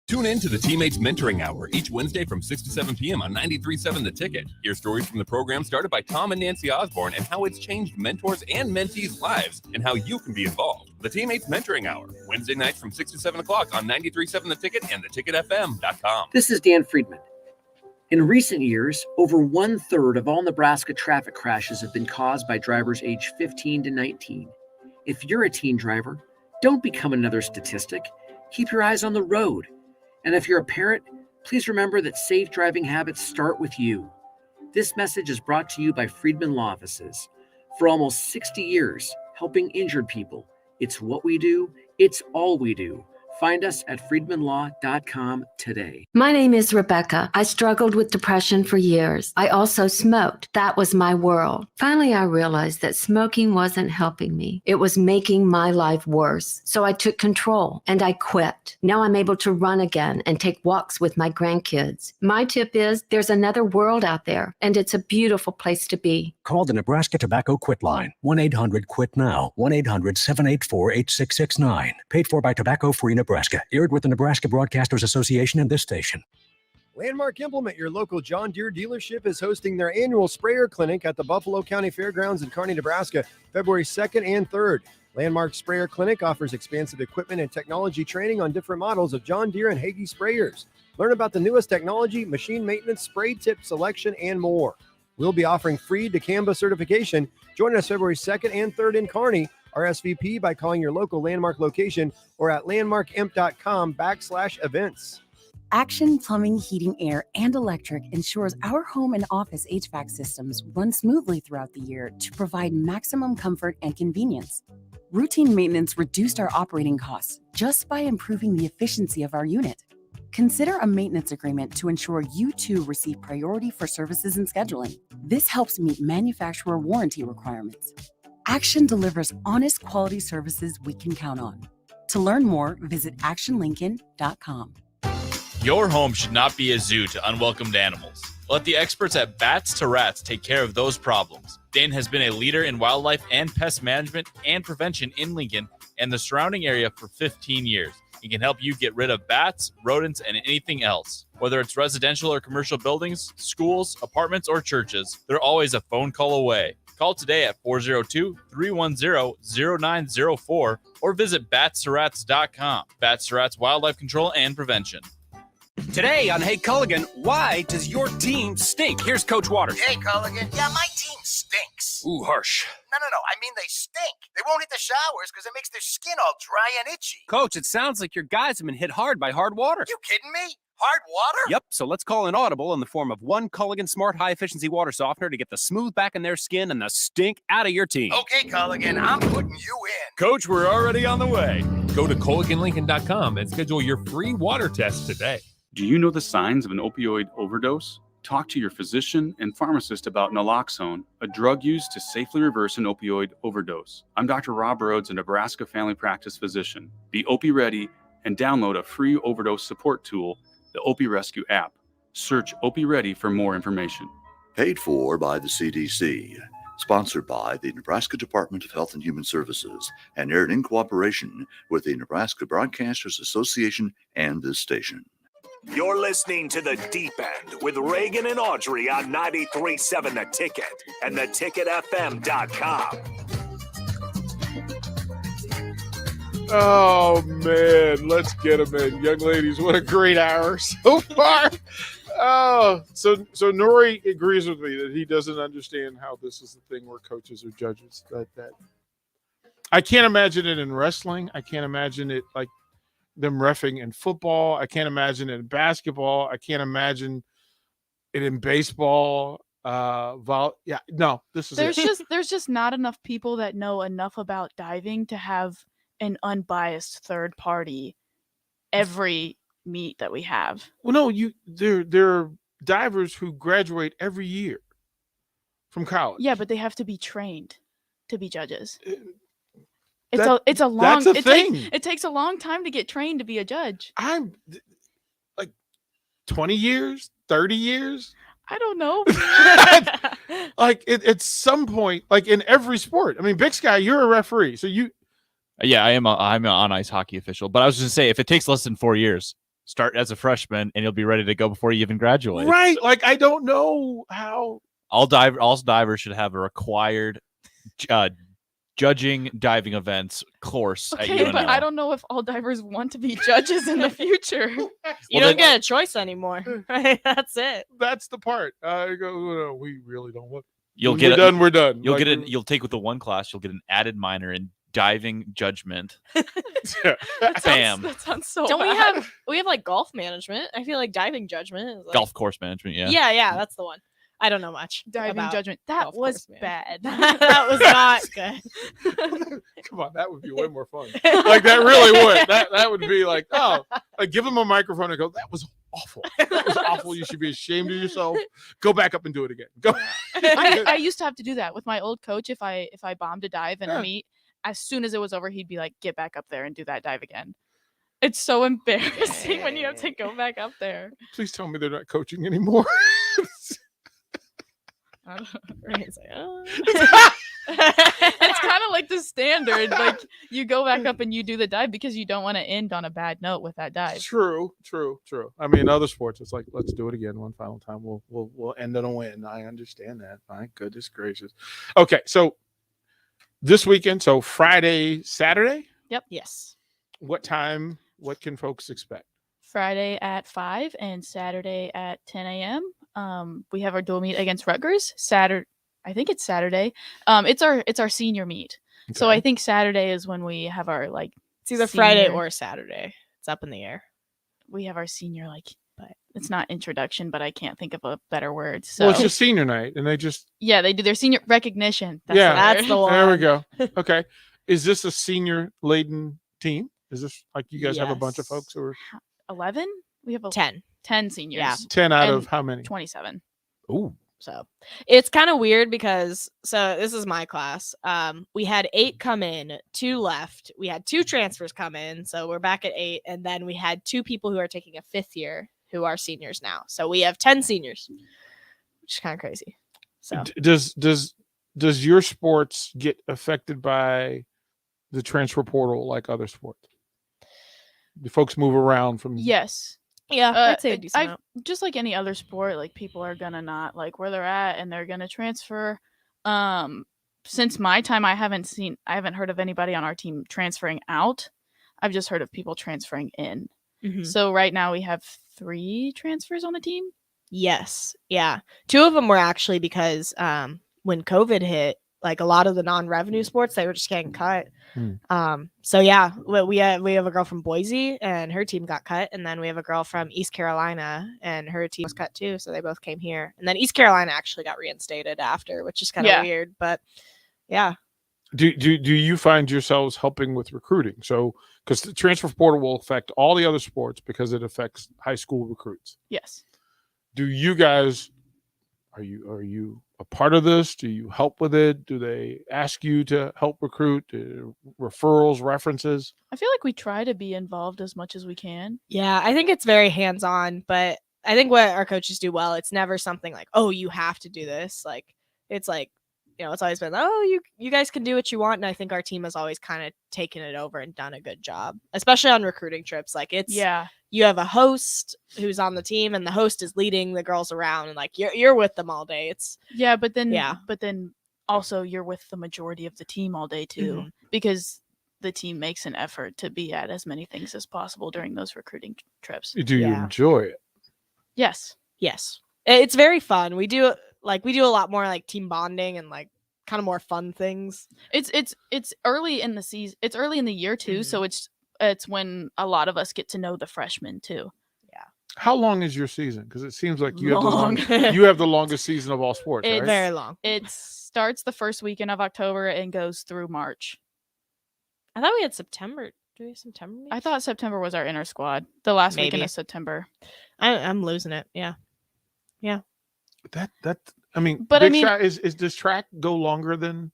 Tune in to the Teammates Mentoring Hour each Wednesday from 6 to 7 p.m. on 93.7 The Ticket. Hear stories from the program started by Tom and Nancy Osborne and how it's changed mentors and mentees' lives and how you can be involved. The Teammates Mentoring Hour, Wednesday nights from 6 to 7 o'clock on 93.7 The Ticket and theticketfm.com. This is Dan Friedman. In recent years, over 1/3 of all Nebraska traffic crashes have been caused by drivers aged 15 to 19. If you're a teen driver, don't become another statistic. Keep your eyes on the road. And if you're a parent, please remember that safe driving habits start with you. This message is brought to you by Friedman Law Offices. For almost 60 years, helping injured people. It's what we do. It's all we do. Find us at friedmanlaw.com today. My name is Rebecca. I struggled with depression for years. I also smoked. That was my world. Finally, I realized that smoking wasn't helping me. It was making my life worse. So I took control and I quit. Now I'm able to run again and take walks with my grandkids. My tip is there's another world out there, and it's a beautiful place to be. Call the Nebraska Tobacco Quit Line, 1-800-QUIT-NOW, 1-800-784-8669. Paid for by Tobacco Free Nebraska, aired with the Nebraska Broadcasters Association and this station. Landmark Implement, your local John Deere dealership, is hosting their annual sprayer clinic at the Buffalo County Fairgrounds in Kearney, Nebraska, February 2nd and 3rd. Landmark Sprayer Clinic offers expansive equipment and technology training on different models of John Deere and Hagie sprayers. Learn about the newest technology, machine maintenance, spray tip selection, and more. We'll be offering free dicamba certification. Join us February 2nd and 3rd in Kearney. RSVP by calling your local Landmark location or at landmarkimp.com/events. Action Plumbing, Heating, Air, and Electric ensures our home and office HVAC systems run smoothly throughout the year to provide maximum comfort and convenience. Routine maintenance reduced our operating costs just by improving the efficiency of our unit. Consider a maintenance agreement to ensure you too receive priority for services and scheduling. This helps meet manufacturer warranty requirements. Action delivers honest quality services we can count on. To learn more, visit actionlincoln.com. Your home should not be a zoo to unwelcomed animals. Let the experts at Bats to Rats take care of those problems. Dane has been a leader in wildlife and pest management and prevention in Lincoln and the surrounding area for 15 years. He can help you get rid of bats, rodents, and anything else. Whether it's residential or commercial buildings, schools, apartments, or churches, they're always a phone call away. Call today at 402-310-0904 or visit batsterats.com. Bats to Rats Wildlife Control and Prevention. Today on Hey Culligan, why does your team stink? Here's Coach Waters. Hey, Culligan. Yeah, my team stinks. Ooh, harsh. No. I mean, they stink. They won't hit the showers because it makes their skin all dry and itchy. Coach, it sounds like your guys have been hit hard by hard water. You kidding me? Hard water? Yep, so let's call an audible in the form of one Culligan Smart High Efficiency Water Softener to get the smooth back in their skin and the stink out of your team. Okay, Culligan, I'm putting you in. Coach, we're already on the way. Go to CulliganLincoln.com and schedule your free water test today. Do you know the signs of an opioid overdose? Talk to your physician and pharmacist about naloxone, a drug used to safely reverse an opioid overdose. I'm Dr. Rob Rhodes, a Nebraska family practice physician. Be Opie ready and download a free overdose support tool, the Opie Rescue app. Search Opie Ready for more information. Paid for by the CDC. Sponsored by the Nebraska Department of Health and Human Services and aired in cooperation with the Nebraska Broadcasters Association and this station. You're listening to The Deep End with Reagan and Audrey on 93.7 The Ticket and theticketfm.com. Oh, man. Let's get them in. Young ladies, what a great hour so far. Oh, so Nori agrees with me that he doesn't understand how this is the thing where coaches are judges. That I can't imagine it in wrestling. I can't imagine it like them reffing in football. I can't imagine it in basketball. I can't imagine it in baseball. This is there's just not enough people that know enough about diving to have an unbiased third party every meet that we have. Well, no, there are divers who graduate every year from college. Yeah, but they have to be trained to be judges. It takes a long time to get trained to be a judge. I'm like 20 years, 30 years. I don't know. Like at some point, like in every sport. I mean, Big Sky, you're a referee, so you. Yeah, I'm an on-ice hockey official. But I was just say, if it takes less than 4 years, start as a freshman, and you'll be ready to go before you even graduate. Right? Like I don't know how. All divers should have a required judging diving events course at Okay, UNL. but I don't know if all divers want to be judges in the future. You don't get a choice anymore. Right? That's it. That's the part. I go, no, we really don't want. We're done. You'll take with the one class. You'll get an added minor in diving judgment. Bam. That sounds so Don't bad. we have like golf management? I feel like diving judgment is like, Golf course management. Yeah. Yeah, that's the one. I don't know much. Diving about judgment. That golf was course bad. that was not good. Come on, that would be way more fun. Like that really would. That would be like, like give them a microphone and go, that was awful. That was awful. You should be ashamed of yourself. Go back up and do it again. Go. I used to have to do that with my old coach. If I bombed a dive in a meet, as soon as it was over, he'd be like, get back up there and do that dive again. It's so embarrassing when you have to go back up there. Please tell me they're not coaching anymore. Ryan's like, oh. It's kind of like the standard. Like you go back up and you do the dive because you don't want to end on a bad note with that dive. True. I mean, other sports, it's like, let's do it again one final time. We'll end on a win. I understand that. My goodness gracious. Okay, so this weekend, so Friday, Saturday. Yep. Yes. What time? What can folks expect? Friday at 5 and Saturday at 10 a.m. We have our dual meet against Rutgers. I think it's Saturday. It's our senior meet. Okay. So I think Saturday is when we have our it's either Friday or Saturday. It's up in the air. We have our senior but it's not introduction, but I can't think of a better word. So well, it's just senior night, and they just they do their senior recognition. That's the one. There we go. Okay, is this a senior laden team? Is this like you guys have a bunch of folks who are 11? We have 10 seniors. Yeah, 10 out of how many? 27. Ooh. So it's kind of weird because this is my class. We had 8 come in, 2 left. We had 2 transfers come in, so we're back at 8, and then we had 2 people who are taking a 5th year who are seniors now. So we have 10 seniors, which is kind of crazy. So does your sports get affected by the transfer portal like other sports? Do folks move around from? Yes. Yeah, I'd say a decent amount. Just like any other sport, like people are gonna not like where they're at and they're gonna transfer. Since my time, I haven't heard of anybody on our team transferring out. I've just heard of people transferring in. Mm-hmm. So right now we have 3 transfers on the team. Yes. Yeah. 2 of them were actually because when COVID hit, like a lot of the non-revenue sports, they were just getting cut. So yeah, we have a girl from Boise and her team got cut, and then we have a girl from East Carolina and her team was cut too. So they both came here, and then East Carolina actually got reinstated after, which is kind of weird, but yeah. Do you find yourselves helping with recruiting? So because the transfer portal will affect all the other sports because it affects high school recruits. Yes. Do you guys are you a part of this? Do you help with it? Do they ask you to help recruit? Referrals, references? I feel like we try to be involved as much as we can. Yeah, I think it's very hands-on, but I think what our coaches do well, it's never something like, oh, you have to do this. Like, it's like, it's always been, oh, you guys can do what you want. And I think our team has always kind of taken it over and done a good job, especially on recruiting trips. Like you have a host who's on the team and the host is leading the girls around and like you're with them all day. But then also you're with the majority of the team all day too, because the team makes an effort to be at as many things as possible during those recruiting trips. Do you enjoy it? Yes. It's very fun. We do a lot more like team bonding and like kind of more fun things. It's early in the season. It's early in the year too, so it's when a lot of us get to know the freshmen too. Yeah. How long is your season? Because it seems like you have the longest season of all sports. It's right? Very long. It starts the first weekend of October and goes through March. I thought we had September. Do we have September? I thought September was our inner squad. The last weekend of September. I'm losing it. Yeah. That I mean, but does track go longer than?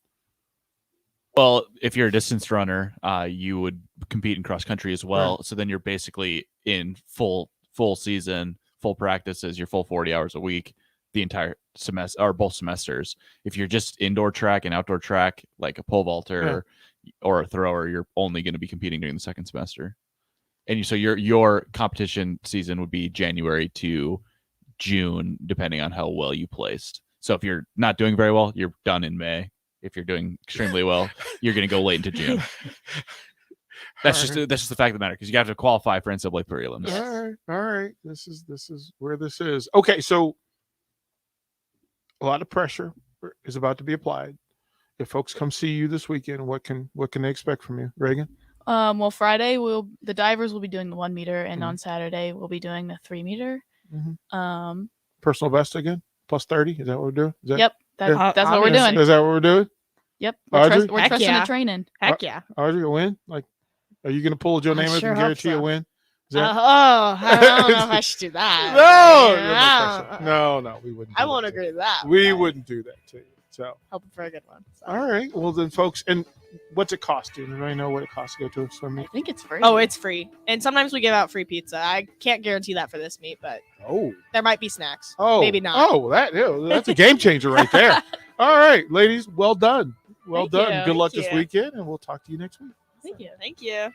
Well, if you're a distance runner, you would compete in cross country as well. Right. So then you're basically in full season, full practices, your full 40 hours a week, the entire semester or both semesters. If you're just indoor track and outdoor track, like a pole vaulter or a thrower, you're only going to be competing during the second semester. And so your competition season would be January to June, depending on how well you placed. So if you're not doing very well, you're done in May. If you're doing extremely well, you're going to go late into June. That's just the fact of the matter, because you have to qualify for NCAA prelims. All right. This is where this is. Okay, so a lot of pressure is about to be applied. If folks come see you this weekend, what can they expect from you, Reagan? Well, Friday the divers will be doing the 1 meter, and on Saturday we'll be doing the 3 meter. Personal best again, plus 30. Is that what we're doing? Yep. That's what we're doing. Is that what we're doing? Yep. Audrey? We're trusting the training. Heck yeah. Audrey, a win? Like, are you going to pull Joe Namath and guarantee a win? I don't know if I should do that. No, we wouldn't. I won't agree with that. We wouldn't do that to you. So hoping for a good one. So. all right, well then, folks, and what's it cost? Do anybody know what it costs to go to a swim meet? I think it's free. Oh, it's free, and sometimes we give out free pizza. I can't guarantee that for this meet, but there might be snacks. Maybe not. Oh, that's a game changer right there. All right, ladies, well done. Well Thank done. you. Good luck Thank this you. weekend, and we'll talk to you next week. Thank you.